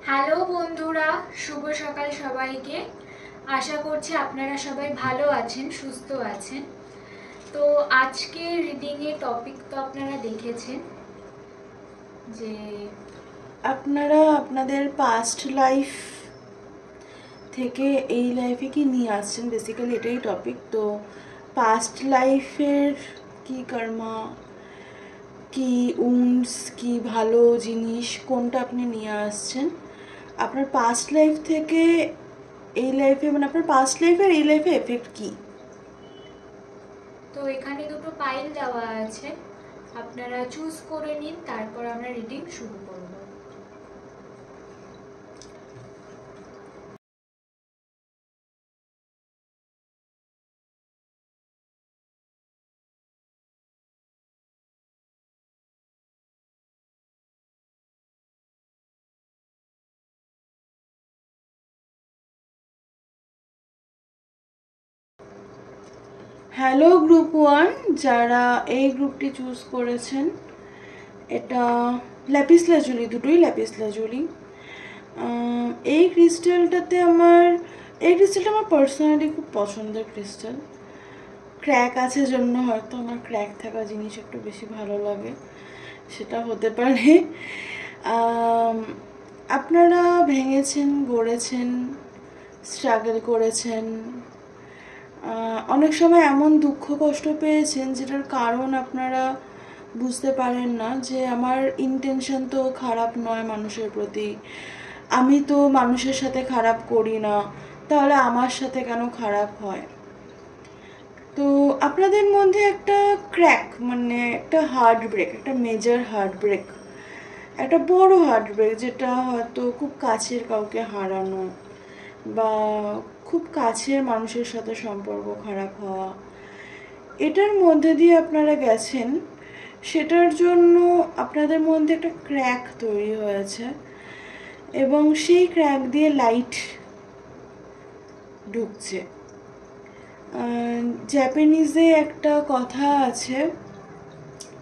Hello বন্ধুরা, শুভ সকাল সবাইকে। আশা করছি আপনারা সবাই ভালো আছেন, সুস্থ আছেন। তো আজকে রিডিংয়ের টপিক তো আপনারা দেখেছেন যে আপনারা আপনাদের পাস্ট লাইফ থেকে এই লাইফে কি নিয়ে আসছেন, বেসিক্যালি এটাই টপিক। তো পাস্ট লাইফের কি কর্মা, কি উন্ডস, কি ভালো জিনিস, কোনটা আপনি নিয়ে আসছেন আপনার পাস্ট লাইফ থেকে এই লাইফে, মানে আপনার পাস্ট লাইফের এই লাইফে এফেক্ট কি। তো এখানে দুটো পাইল দেওয়া আছে, আপনারা চুজ করে নিন, তারপর আমরা রিডিং শুরু করব। হ্যালো গ্রুপ 1, যারা এই গ্রুপটি চুজ করেছেন, এটা ল্যাপিস লাজুলি, দুটোই ল্যাপিস লাজুলি। এই ক্রিস্টালটা আমার পার্সোনালি খুব পছন্দের ক্রিস্টাল। ক্র্যাক আছে জন্য হয়তো আমার ক্র্যাক থাকা জিনিস একটু বেশি ভালো লাগে, সেটা হতে পারে। আপনারা ভেঙেছেন, গড়েছেন, স্ট্রাগল করেছেন, অনেক সময় এমন দুঃখ কষ্ট পেয়েছেন যেটার কারণ আপনারা বুঝতে পারেন না, যে আমার ইন্টেনশন তো খারাপ নয় মানুষের প্রতি, আমি তো মানুষের সাথে খারাপ করি না, তাহলে আমার সাথে কেন খারাপ হয়। তো আপনাদের মধ্যে একটা ক্র্যাক, মানে একটা হার্ট ব্রেক, একটা মেজর হার্ট ব্রেক, একটা বড় হার্ট ব্রেক, যেটা হয়তো খুব কাছের কাউকে হারানো বা খুব কাছের মানুষের সাথে সম্পর্ক খারাপ হওয়া, এটার মধ্যে দিয়ে আপনারা গেছেন। সেটার জন্য আপনাদের মধ্যে একটা ক্র্যাক তৈরি হয়েছে এবং সেই ক্র্যাক দিয়ে লাইট ঢুকছে। জাপানিজে একটা কথা আছে,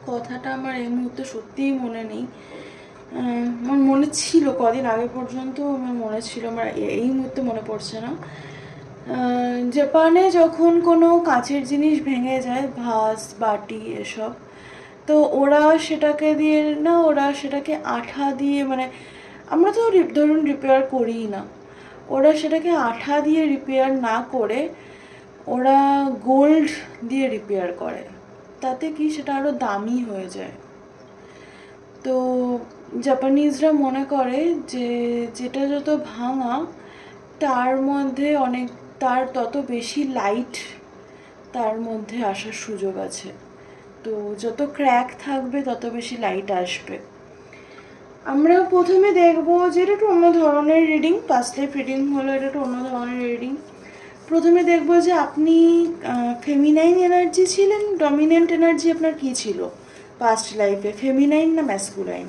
কথাটা আমার এই মুহূর্তে সত্যিই মনে নেই। আমার মনে ছিল কদিন আগে পর্যন্ত, আমার মনে ছিল, আমার এই মুহূর্তে মনে পড়ছে না। জাপানে যখন কোনো কাঁচের জিনিস ভেঙে যায়, ভাস বাটি এসব, তো ওরা সেটাকে আঠা দিয়ে, মানে আমরা তো ধরুন রিপেয়ার করিই না, ওরা সেটাকে আঠা দিয়ে রিপেয়ার না করে ওরা গোল্ড দিয়ে রিপেয়ার করে, তাতে কি সেটা আরও দামি হয়ে যায়। তো জাপানিজরা মনে করে যে যেটা যত ভাঙা তার মধ্যে তার তত বেশি লাইট তার মধ্যে আসার সুযোগ আছে। তো যত ক্র্যাক থাকবে তত বেশি লাইট আসবে। আমরা প্রথমে দেখবো যে এটা একটু অন্য ধরনের রিডিং, পাস্ট লাইফ রিডিং হলো, এটা একটু অন্য ধরনের রিডিং। প্রথমে দেখবো যে আপনি ফেমিনাইন এনার্জি ছিলেন, ডমিনেন্ট এনার্জি আপনার কি ছিল পাস্ট লাইফে, ফেমিনাইন না ম্যাসকুলাইন।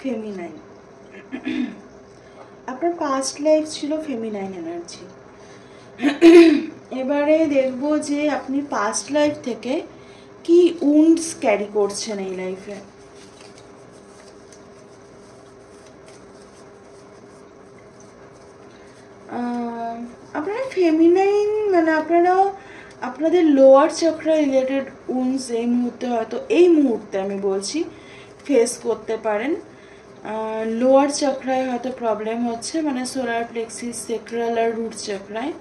ফেমিনাইন, আপনার পাস্ট লাইফ ছিল ফেমিনাইন এনার্জি। এবারে দেখবো যে আপনি পাস্ট লাইফ থেকে কি উন্ডস ক্যারি করছেন এই লাইফে। আপনারা ফেমিনাইন, মানে আপনারা আপনাদের লোয়ার চক্রা রিলেটেড উন্ডস এই মুহূর্তে আমি বলছি ফেস করতে পারেন। লোয়ার চক্রায় হয়তো প্রবলেম হচ্ছে, মানে সোলার প্লেক্সিস, সেক্রাল আর রুট চক্রায়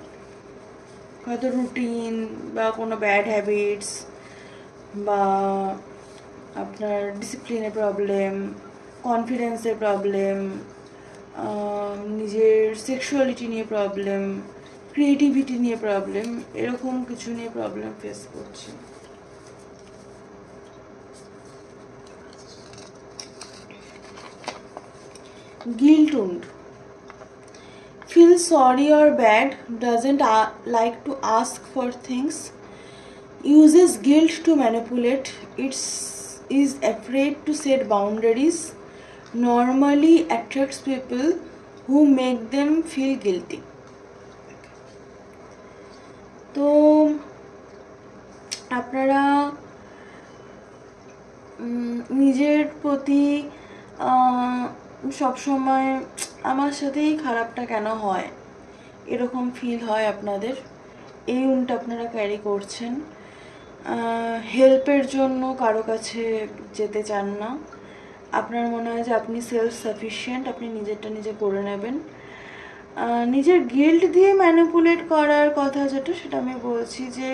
হয়তো রুটিন বা কোনো ব্যাড হ্যাবিটস বা আপনার ডিসিপ্লিনের প্রবলেম, কনফিডেন্সের প্রবলেম, নিজের সেক্সুয়ালিটি নিয়ে প্রবলেম, ক্রিয়েটিভিটি নিয়ে প্রবলেম, এরকম কিছু নিয়ে প্রবলেম ফেস করছি। Guilt und feel sorry or bad, doesn't like to ask for things, uses guilt to manipulate, is afraid to set boundaries, normally attracts people who make them feel guilty. তো আপনারা নিজের প্রতি সবসময় আমার সাথেই খারাপটা কেন হয় এরকম ফিল হয় আপনাদের, এই উনটা আপনারা ক্যারি করছেন। হেল্পের জন্য কারো কাছে যেতে চান না, আপনার মনে হয় যে আপনি সেলফ সাফিশিয়েন্ট, আপনি নিজেরটা নিজে করে নেবেন। নিজের গিল্ট দিয়ে ম্যানিপুলেট করার কথা যেটা, সেটা আমি বলছি যে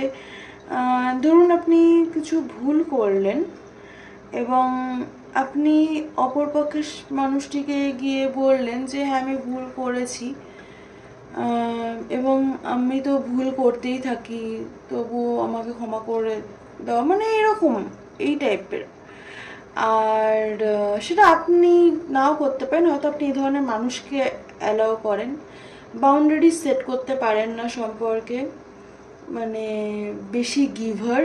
ধরুন আপনি কিছু ভুল করলেন এবং আপনি অপরপক্ষের মানুষটিকে গিয়ে বললেন যে হ্যাঁ আমি ভুল করেছি এবং আমি তো ভুল করতেই থাকি, তবুও আমাকে ক্ষমা করে দেওয়া, মানে এরকম এই টাইপের। আর সেটা আপনি নাও করতে পারেন, হয়তো আপনি এই ধরনের মানুষকে অ্যালাউ করেন। বাউন্ডারি সেট করতে পারেন না সম্পর্কে, মানে বেশি গিভার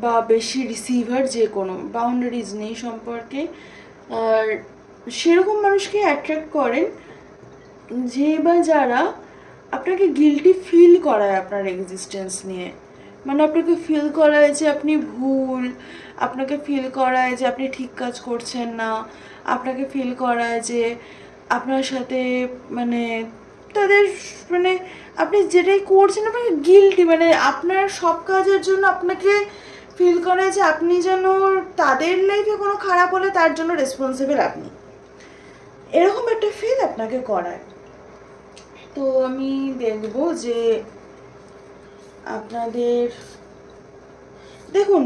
বা বেশি রিসিভার, যে কোনো বাউন্ডারিজ নেই সম্পর্কে। আর সেরকম মানুষকে অ্যাট্রাক্ট করেন যে বা যারা আপনাকে গিল্টি ফিল করায় আপনার এক্সিস্টেন্স নিয়ে, মানে আপনাকে ফিল করায় যে আপনি ভুল, আপনাকে ফিল করায় যে আপনি ঠিক কাজ করছেন না, আপনাকে ফিল করায় যে আপনার সাথে মানে তাদের মানে আপনি যেটাই করছেন আপনাকে গিল্টি, মানে আপনার সব কাজের জন্য আপনাকে ফিল করে যে আপনি যেন তাদের লাইফে কোনো খারাপ হলে তার জন্য রেসপন্সিবল আপনি, এরকম একটা ফিল আপনাকে করায়। তো আমি দেখব যে আপনাদের দেখুন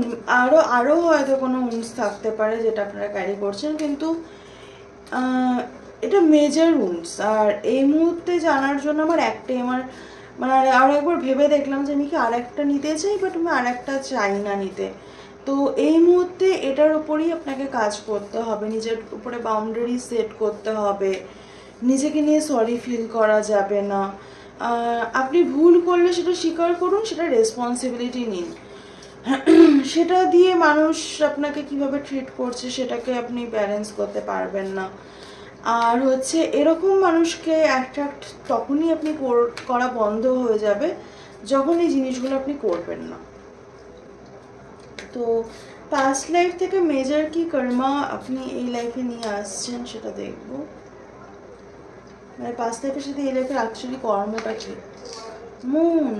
আরও হয়তো কোনো উন্স থাকতে পারে যেটা আপনারা ক্যারি করছেন, কিন্তু এটা মেজর উন্স। আর এই মুহূর্তে জানার জন্য আমার একটাই, আমার মানে আরও একবার ভেবে দেখলাম যে আমি কি আর একটা নিতে চাই, বাট আমি আর একটা চাই না নিতে। তো এই মুহূর্তে এটার উপরেই আপনাকে কাজ করতে হবে, নিজের উপরে বাউন্ডারি সেট করতে হবে, নিজেকে নিয়ে সরি ফিল করা যাবে না। আপনি ভুল করলে সেটা স্বীকার করুন, সেটা রেসপন্সিবিলিটি নিন। সেটা দিয়ে মানুষ আপনাকে কিভাবে ট্রিট করছে সেটাকে আপনি ব্যালেন্স করতে পারবেন না। আর হচ্ছে এরকম মানুষকে অ্যাট্রাক্ট তখনই আপনি করা বন্ধ হয়ে যাবে যখন এই জিনিসগুলো আপনি করবেন না। তো পাস্ট লাইফ থেকে মেজর কি কর্মা আপনি এই লাইফে নিয়ে আসছেন সেটা দেখব, মানে পাস্ট লাইফের সাথে এই লাইফের অ্যাকচুয়ালি কর্মটা কি। মুন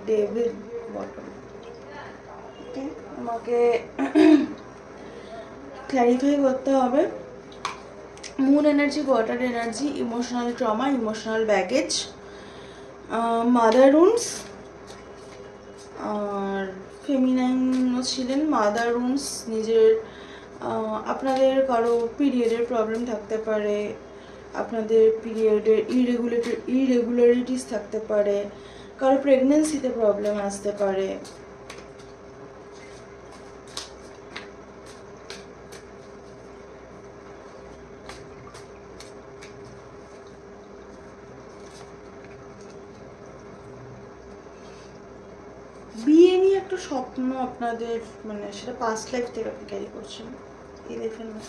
ডেভিড বটম, ওকে, আমাকে ক্ল্যারিফাই করতে হবে। Moon energy, water energy, emotional trauma, emotional baggage, mother wounds, আর ফেমিনাইনও ছিলেন, মাদার উন্স, নিজের আপনাদের কারো পিরিয়ডের প্রবলেম থাকতে পারে, আপনাদের পিরিয়ডের ইরেগুলারিটিস থাকতে পারে, কারো প্রেগনেন্সিতে প্রবলেম আসতে পারে। বিয়ে নিয়ে একটা স্বপ্ন আপনাদের, মানে সেটা পাস্ট লাইফ থেকে আপনি ক্যারি করছেন এই লাইফের না,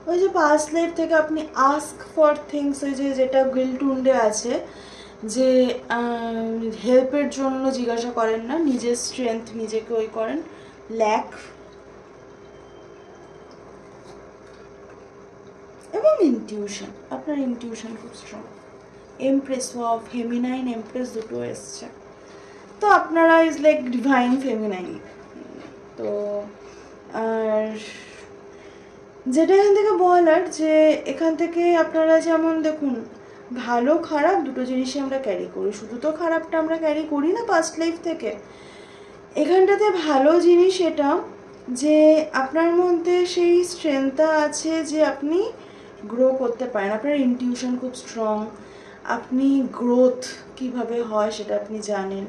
ওই যে পাস্ট লাইফ থেকে আপনি আস্ক ফর থিংস, ওই যে যেটা গিল্ট উন্ডে আছে যে হেল্পের জন্য জিজ্ঞাসা করেন না, নিজের স্ট্রেংথ নিজেকে ওই করেন, ল্যাক এবং ইনটিউশন, আপনার ইনটিউশন খুব strong. Empress of feminine, empress দুটো এসছে, তো আপনারা ইজ লাইক ডিভাইন ফেমিনাইন। তো আর যেটা এখান থেকে বলার যে এখান থেকে আপনারা যেমন দেখুন ভালো খারাপ দুটো জিনিসই আমরা ক্যারি করি, শুধু তো খারাপটা আমরা ক্যারি করি না পাস্ট লাইফ থেকে। এখানটাতে ভালো জিনিস এটা যে আপনার মধ্যে সেই স্ট্রেংথটা আছে যে আপনি গ্রো করতে পারেন, আপনার ইনটিউশন খুব স্ট্রং, আপনি গ্রোথ কিভাবে হয় সেটা আপনি জানেন,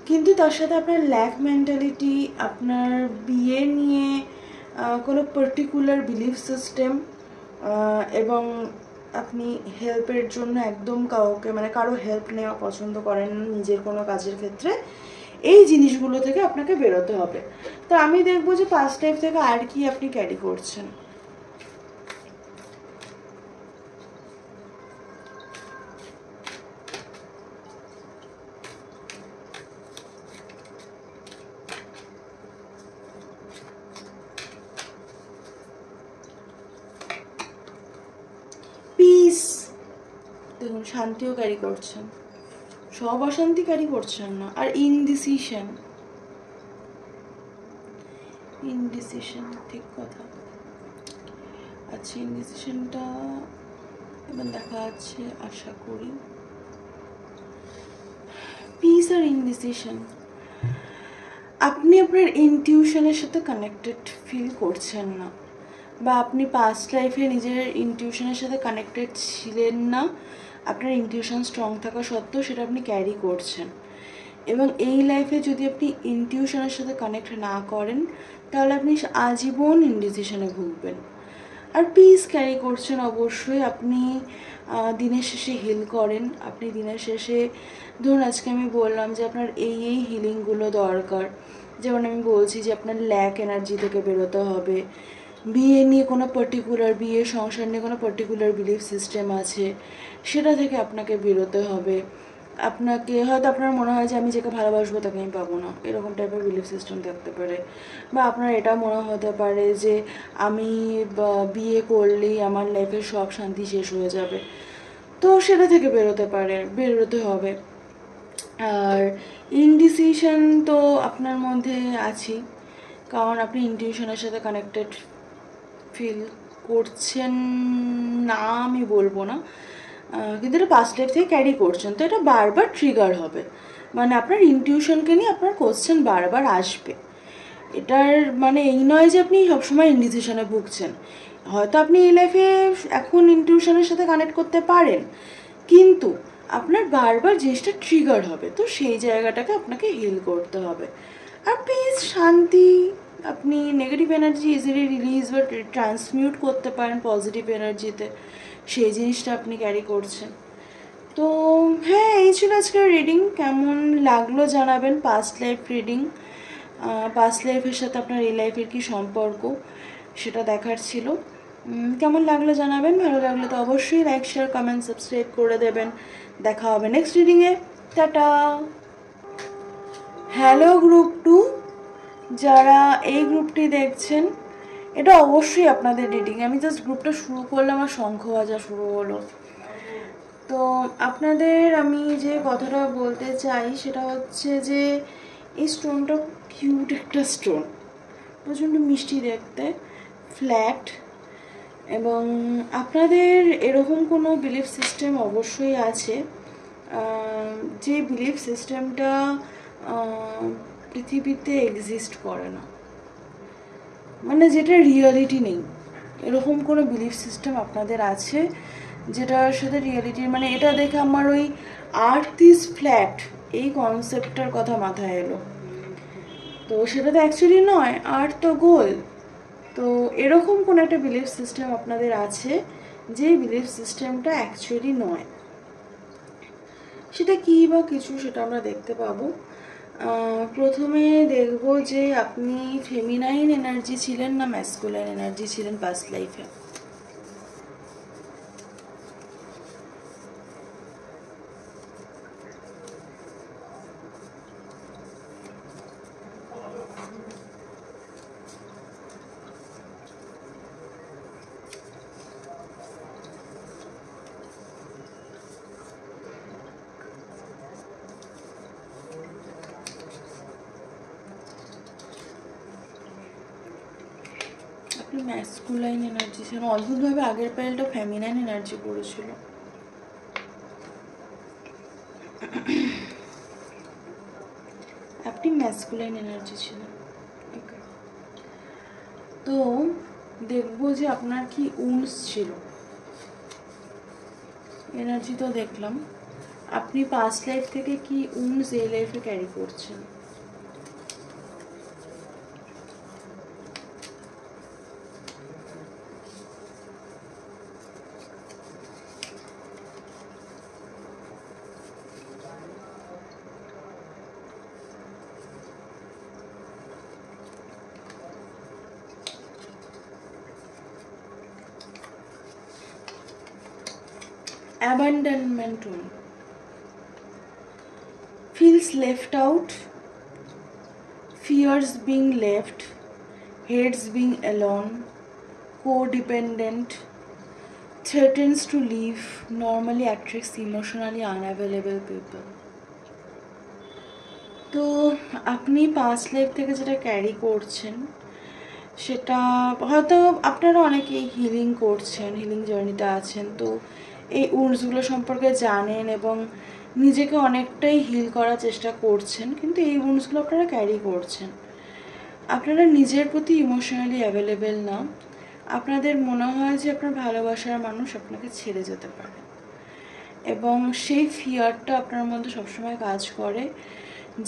কিন্তু তার সাথে আপনার ল্যাক মেন্টালিটি, আপনার বিয়ে নিয়ে কোনো পার্টিকুলার বিলিফ সিস্টেম এবং আপনি হেল্পের জন্য একদম কাউকে মানে কারো হেল্প নেওয়া পছন্দ করেন না নিজের কোনো কাজের ক্ষেত্রে। এই জিনিসগুলো থেকে আপনাকে বেরোতে হবে। তো আমি দেখবো যে পাস্ট লাইফ থেকে আর কি আপনি ক্যারি করছেন। পিস, দেখুন শান্তিও ক্যারি করছেন, সব অশান্তি ক্যারি করছেন না। আর ইনডিসিশন, ইনডিসিশন ঠিক কথা। আচ্ছা ইনডিসিশনটা এবার দেখা যাচ্ছে, আশা করি পিস আর ইনডিসিশন। আপনি আপনার ইনটিউশনের সাথে কানেক্টেড ফিল করছেন না, বা আপনি পাস্ট লাইফে নিজের ইনটিউশনের সাথে কানেক্টেড ছিলেন না। আপনার ইনটিউশন স্ট্রং থাকা সত্ত্বেও সেটা আপনি ক্যারি করছেন, এবং এই লাইফে যদি আপনি ইনটিউশনের সাথে কানেক্ট না করেন তাহলে আপনি আজীবন ইনডিসিশনে ভুগবেন। আর পিস ক্যারি করছেন অবশ্যই। আপনি দিনের শেষে হিল করেন। আপনি দিনের শেষে ধরুন আজকে আমি বললাম যে আপনার এই হিলিংগুলো দরকার, যেমন আমি বলছি যে আপনার ল্যাক এনার্জি থেকে বেরোতে হবে, বিয়ে নিয়ে কোনো পার্টিকুলার, বিয়ে সংসার নিয়ে কোনো পার্টিকুলার বিলিফ সিস্টেম আছে সেটা থেকে আপনাকে বেরোতে হবে। আপনাকে হয়তো আপনার মনে হয় যে আমি যাকে ভালোবাসবো তাকে আমি পাবো না, এরকম টাইপের বিলিফ সিস্টেম থাকতে পারে। বা আপনার এটা মনে হতে পারে যে আমি বিয়ে করলেই আমার লাইফের সব শান্তি শেষ হয়ে যাবে, তো সেটা থেকে বেরোতে হবে। আর ইনডিসিশন তো আপনার মধ্যে আছেই, কারণ আপনি ইনটিউশনের সাথে কানেক্টেড ফিল করছেন না আমি বলবো না, কিন্তু এটা পাস্ট লাইফ থেকে ক্যারি করছেন, তো এটা বারবার ট্রিগার হবে। মানে আপনার ইনটিউশনকে নিয়ে আপনার কোশ্চেন বারবার আসবে। এটার মানে এই নয় যে আপনি সবসময় ইনডিসিশনে ভুগছেন। হয়তো আপনি এই লাইফে এখন ইনটিউশনের সাথে কানেক্ট করতে পারেন, কিন্তু আপনার বারবার জিনিসটা ট্রিগার হবে, তো সেই জায়গাটাকে আপনাকে হিল করতে হবে। আর পিস, শান্তি, আপনি নেগেটিভ এনার্জি ইজিলি রিলিজ বা ট্রান্সমিউট করতে পারেন পজিটিভ এনার্জিতে, সেই জিনিসটা আপনি ক্যারি করছেন। তো হ্যাঁ, এই ছিল আজকের রিডিং। কেমন লাগলো জানাবেন। পাস্ট লাইফ রিডিং, পাস্ট লাইফের সাথে আপনার এই লাইফের কী সম্পর্ক সেটা দেখার ছিল। কেমন লাগলো জানাবেন। ভালো লাগলে তো অবশ্যই লাইক, শেয়ার, কমেন্ট, সাবস্ক্রাইব করে দেবেন। দেখা হবে নেক্সট রিডিংয়ে। টাটা। হ্যালো গ্রুপ 2, যারা এই গ্রুপটি দেখছেন, এটা অবশ্যই আপনাদের রিডিং। আমি জাস্ট গ্রুপটা শুরু করলাম আর শঙ্খ বাজা শুরু হলো। তো আপনাদের আমি যে কথাটা বলতে চাই সেটা হচ্ছে যে এই স্টোনটা কিউট একটা স্টোন, প্রচণ্ড মিষ্টি দেখতে, ফ্ল্যাট, এবং আপনাদের এরকম কোনো বিলিফ সিস্টেম অবশ্যই আছে, যে বিলিফ সিস্টেমটা পৃথিবীতে এক্সিস্ট করে না, মানে যেটা রিয়ালিটি নেই, এরকম কোনো বিলিফ সিস্টেম আপনাদের আছে যেটার সাথে রিয়ালিটির, মানে এটা দেখে আমার ওই আর্থ ইজ ফ্ল্যাট এই কনসেপ্টটার কথা মাথায় এলো। তো সেটা তো অ্যাকচুয়ালি নয়, আর্থ তো গোল। তো এরকম কোনো একটা বিলিফ সিস্টেম আপনাদের আছে যে বিলিফ সিস্টেমটা অ্যাকচুয়ালি নয়। সেটা কী বা কিছু, সেটা আমরা দেখতে পাবো। প্রথমে দেখব যে আপনি ফেমিনাইন এনার্জি ছিলেন না ম্যাসকুলাইন এনার্জি ছিলেন পাস্ট লাইফে। ম্যাসকুলাইন এনার্জি ছিল, অদ্ভুতভাবে আগের প্যানেলটা ফেমিনাইন এনার্জি পড়েছিল। আপনি ম্যাসকুলাইন এনার্জি ছিল। তো দেখবো যে আপনার কি উন্স ছিল। এনার্জি তো দেখলাম, আপনি পাস্ট লাইফ থেকে কি উন্স এই লাইফে ক্যারি করছেন। abandonment wound. Feels left out, fears being left, hates being alone, codependent, threatens to leave, normally attracts emotionally unavailable people. তো আপনি পাস্ট লাইফ থেকে যেটা ক্যারি করছেন সেটা হয়তো আপনারা অনেকেই হিলিং করছেন, হিলিং জার্নিতে আছেন, তো এই উন্সগুলো সম্পর্কে জানেন এবং নিজেকে অনেকটাই হিল করার চেষ্টা করছেন, কিন্তু এই উন্সগুলো আপনারা ক্যারি করছেন। আপনারা নিজের প্রতি ইমোশনালি অ্যাভেলেবেল না, আপনাদের মনে হয় যে আপনার ভালোবাসার মানুষ আপনাকে ছেড়ে যেতে পারে এবং সেই ফিয়ারটা আপনার মধ্যে সবসময় কাজ করে,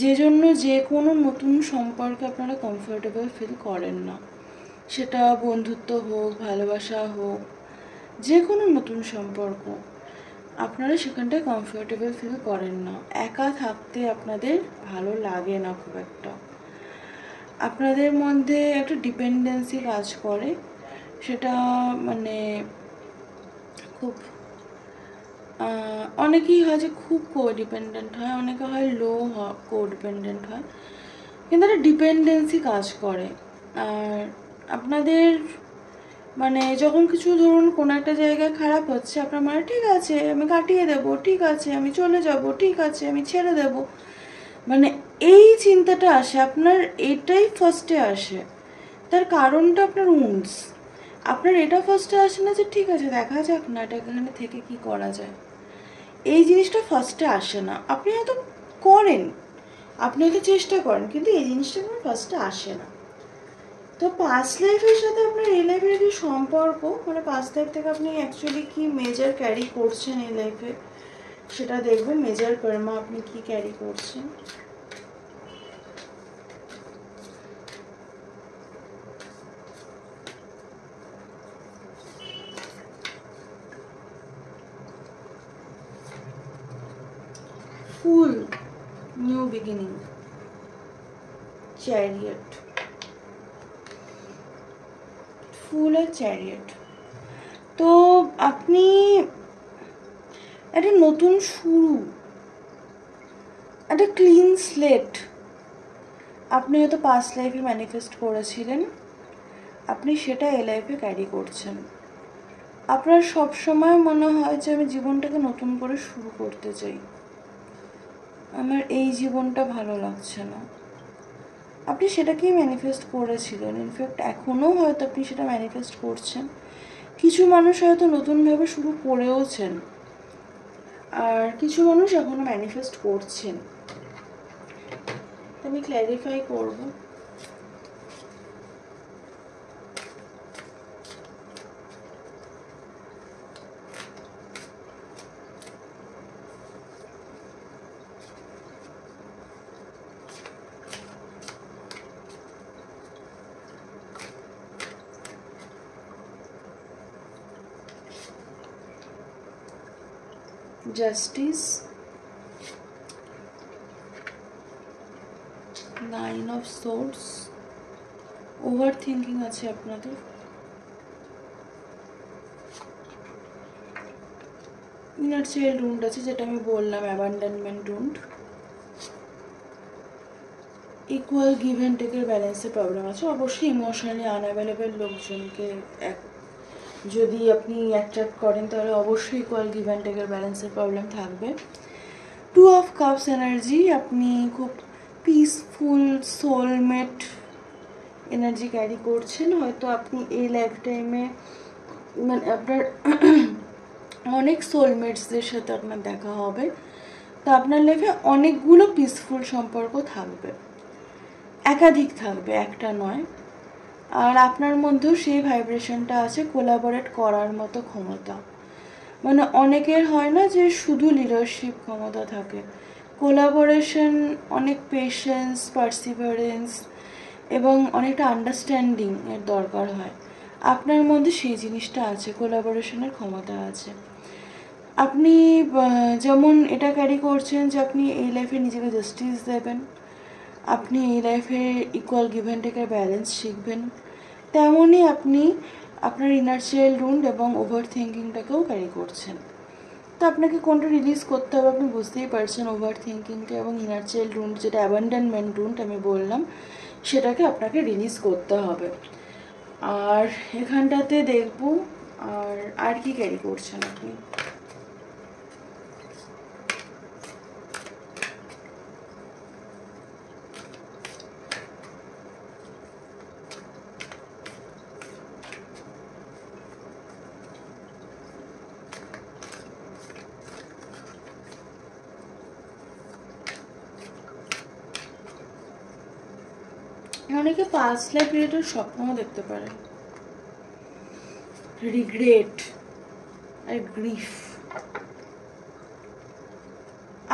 যে জন্য যে কোনো নতুন সম্পর্কে আপনারা কমফোর্টেবল ফিল করেন না, সেটা বন্ধুত্ব হোক, ভালোবাসা হোক, যে কোনো নতুন সম্পর্ক আপনারা সেখানটায় কমফোর্টেবল ফিল করেন না। একা থাকতে আপনাদের ভালো লাগে না খুব একটা, আপনাদের মধ্যে একটা ডিপেন্ডেন্সি কাজ করে, সেটা মানে খুব অনেকেই হয় যে খুব কোডিপেন্ডেন্ট হয়, অনেকে হয় লো কোডিপেন্ডেন্ট হয়, কিন্তু একটা ডিপেন্ডেন্সি কাজ করে। আর আপনাদের মানে যখন কিছু ধরুন কোনো একটা জায়গায় খারাপ হচ্ছে, আপনার মানে ঠিক আছে আমি কাটিয়ে দেবো, ঠিক আছে আমি চলে যাব, ঠিক আছে আমি ছেড়ে দেব, মানে এই চিন্তাটা আসে আপনার, এটাই ফার্স্টে আসে। তার কারণটা আপনার উন্স, আপনার এটা ফার্স্টে আসে না যে ঠিক আছে দেখা যাক না এটা এখানে থেকে কি করা যায়, এই জিনিসটা ফার্স্টে আসে না। আপনি হয়তো করেন, আপনি হয়তো চেষ্টা করেন, কিন্তু এই জিনিসটা আপনার ফার্স্টে আসে না। তো পাস্ট লাইফের সাথে আপনার এই লাইফের কি সম্পর্ক, মানে পাস্ট লাইফ থেকে আপনি অ্যাকচুয়ালি কি মেজর ক্যারি করছেন এই লাইফে সেটা দেখবেন, মেজর কর্মা আপনি কি ক্যারি করছেন। ফুল, নিউ বিগিনিং, চ্যারিয়েট, ফুল আর চ্যারিয়েট। তো আপনি একটা নতুন শুরু, একটা ক্লিন স্লেট আপনি হয়তো পাস্ট লাইফে ম্যানিফেস্ট করেছিলেন, আপনি সেটা এই লাইফে ক্যারি করছেন। আপনার সবসময় মনে হয় যে আমি জীবনটাকে নতুন করে শুরু করতে চাই, আমার এই জীবনটা ভালো লাগছে না, আপনি সেটাকেই ম্যানিফেস্ট করেছিলেন। ইনফ্যাক্ট এখনও হয়তো আপনি সেটা ম্যানিফেস্ট করছেন, কিছু মানুষ হয়তো নতুনভাবে শুরু করেওছেন, আর কিছু মানুষ এখনও ম্যানিফেস্ট করছেন। আমি ক্ল্যারিফাই করব। Justice, 9 of swords, over thinking আছে আপনাদের, ইনার চাইল্ড উন্ড আছে যেটা আমি বললাম, abandonment wound, equal give and টেকের ব্যালেন্সের প্রবলেম আছে। অবশ্যই ইমোশনালি আনঅ্যাভেলেবেল লোকজনকে যদি আপনি অ্যাট্রাক্ট করেন তাহলে অবশ্যই ইকুয়াল গিভ অ্যান্ড টেকের ব্যালেন্সের প্রবলেম থাকবে। 2 অফ কাপস এনার্জি, আপনি খুব পিসফুল সোলমেট এনার্জি ক্যারি করছেন, হয়তো আপনি এই লাইফ টাইমে মানে আপনার অনেক সোলমেটসদের সাথে আপনার দেখা হবে, তো আপনার লাইফে অনেকগুলো পিসফুল সম্পর্ক থাকবে, একাধিক থাকবে, একটা নয়। আর আপনার মধ্যেও সেই ভাইব্রেশনটা আছে কোলাবোরেট করার মতো ক্ষমতা, মানে অনেকের হয় না যে শুধু লিডারশিপ ক্ষমতা থাকে, কোলাবোরেশন, অনেক পেশেন্স, পার্সিভারেন্স এবং অনেকটা আন্ডারস্ট্যান্ডিং এর দরকার হয়। আপনার মধ্যে সেই জিনিসটা আছে, কোলাবোরেশনের ক্ষমতা আছে। আপনি যেমন এটা ক্যারি করছেন যে আপনি এই লাইফে নিজেকে জাস্টিস দেবেন, আপনি এই লাইফে ইকুয়াল গিভ অ্যান্ড টেকের ব্যালেন্স শিখবেন, তেমনই আপনি আপনার ইনার চাইল্ড উন্ড এবং ওভার থিঙ্কিংটাকেও ক্যারি করছেন। তো আপনাকে কোনটা রিলিজ করতে হবে আপনি বুঝতেই পারছেন। ওভার থিঙ্কিংটা এবং ইনার চাইল্ড উন্ড, যেটা অ্যাবান্ডনমেন্ট উন্ড আমি বললাম, সেটাকে আপনাকে রিলিজ করতে হবে। আর এখানটাতে দেখব আর কি ক্যারি করছেন আপনি। অনেকে পাস্ট লাইফ রিলেটেড স্বপ্নও দেখতে পারে, রিগ্রেট আর গ্রিফ।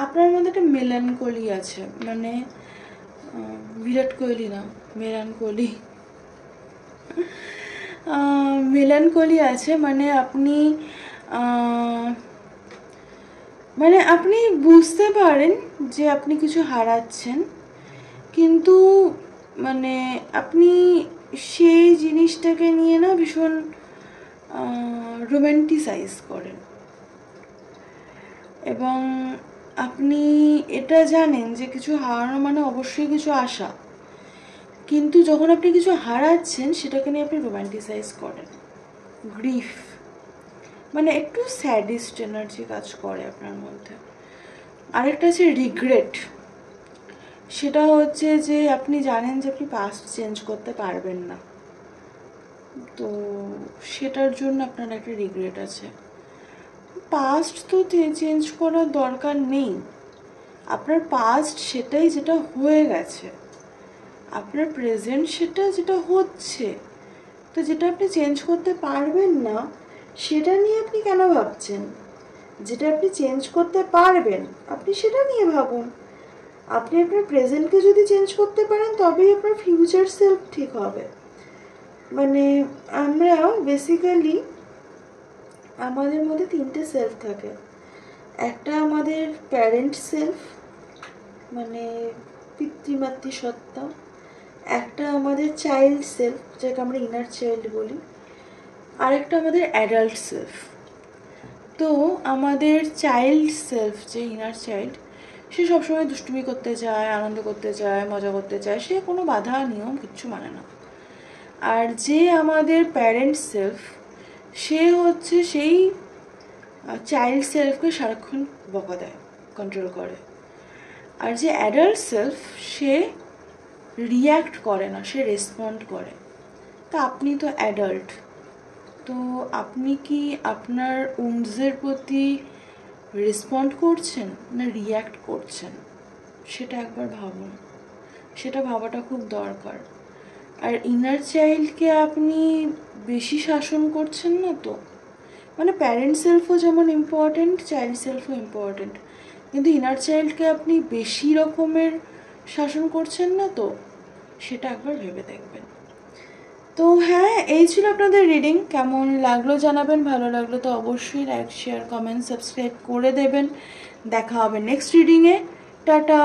আপনার মধ্যে একটা মেলানকলি আছে, মানে বিরাট কোহলি না, মেলানকলি। মেলানকলি আছে, মানে আপনি বুঝতে পারেন যে আপনি কিছু হারাচ্ছেন, কিন্তু মানে আপনি সেই জিনিসটাকে নিয়ে না ভীষণ রোম্যান্টিসাইজ করেন, এবং আপনি এটা জানেন যে কিছু হারানো মানে অবশ্যই কিছু আশা, কিন্তু যখন আপনি কিছু হারাচ্ছেন সেটাকে নিয়ে আপনি রোম্যান্টিসাইজ করেন। গ্রিফ মানে একটু স্যাডিস্ট এনার্জি কাজ করে আপনার মধ্যে। আরেকটা আছে রিগ্রেট, সেটা হচ্ছে যে আপনি জানেন যে আপনি পাস্ট চেঞ্জ করতে পারবেন না, তো সেটার জন্য আপনার একটা রিগ্রেট আছে। পাস্ট তো চেঞ্জ করার দরকার নেই, আপনার পাস্ট সেটাই যেটা হয়ে গেছে, আপনার প্রেজেন্ট সেটা যেটা হচ্ছে। তো যেটা আপনি চেঞ্জ করতে পারবেন না সেটা নিয়ে আপনি কেন ভাবছেন? যেটা আপনি চেঞ্জ করতে পারবেন আপনি সেটা নিয়ে ভাবুন। আপনি আপনার প্রেজেন্টকে যদি চেঞ্জ করতে পারেন তবেই আপনার ফিউচার সেলফ ঠিক হবে। মানে আমরা বেসিক্যালি আমাদের মধ্যে তিনটে সেলফ থাকে। একটা আমাদের প্যারেন্ট সেলফ, মানে পিতৃমাতৃ সত্তা। একটা আমাদের চাইল্ড সেলফ, যাকে আমরা ইনার চাইল্ড বলি। আরেকটা আমাদের অ্যাডাল্ট সেলফ। তো আমাদের চাইল্ড সেলফ, যে ইনার চাইল্ড, সে সবসময় দুষ্টুমি করতে চায়, আনন্দ করতে চায়, মজা করতে চায়, সে কোনো বাধা নিয়ম কিচ্ছু মানে না। আর যে আমাদের প্যারেন্ট সেলফ, সে হচ্ছে সেই চাইল্ড সেলফকে সারাক্ষণ বকা দেয়, কন্ট্রোল করে। আর যে অ্যাডাল্ট সেলফ, সে রিয়্যাক্ট করে না, সে রেসপন্ড করে। তা আপনি তো অ্যাডাল্ট, তো আপনি কি আপনার উন্ডসের প্রতি রেসপন্ড করছেন না রিয়্যাক্ট করছেন? সেটা একবার ভাবুন, সেটা ভাবাটা খুব দরকার। আর ইনার চাইল্ডকে আপনি বেশি শাসন করছেন না তো, মানে প্যারেন্ট সেলফও যেমন ইম্পর্টেন্ট, চাইল্ড সেলফও ইম্পর্টেন্ট, কিন্তু ইনার চাইল্ডকে আপনি বেশি রকমের শাসন করছেন না তো, সেটা একবার ভেবে দেখবেন। তো হ্যাঁ, এই ছিল আপনাদের রিডিং। কেমন লাগলো জানাবেন, ভালো লাগলো তো অবশ্যই লাইক, শেয়ার, কমেন্ট, সাবস্ক্রাইব করে দেবেন। দেখা হবে নেক্সট রিডিংয়ে। টাটা।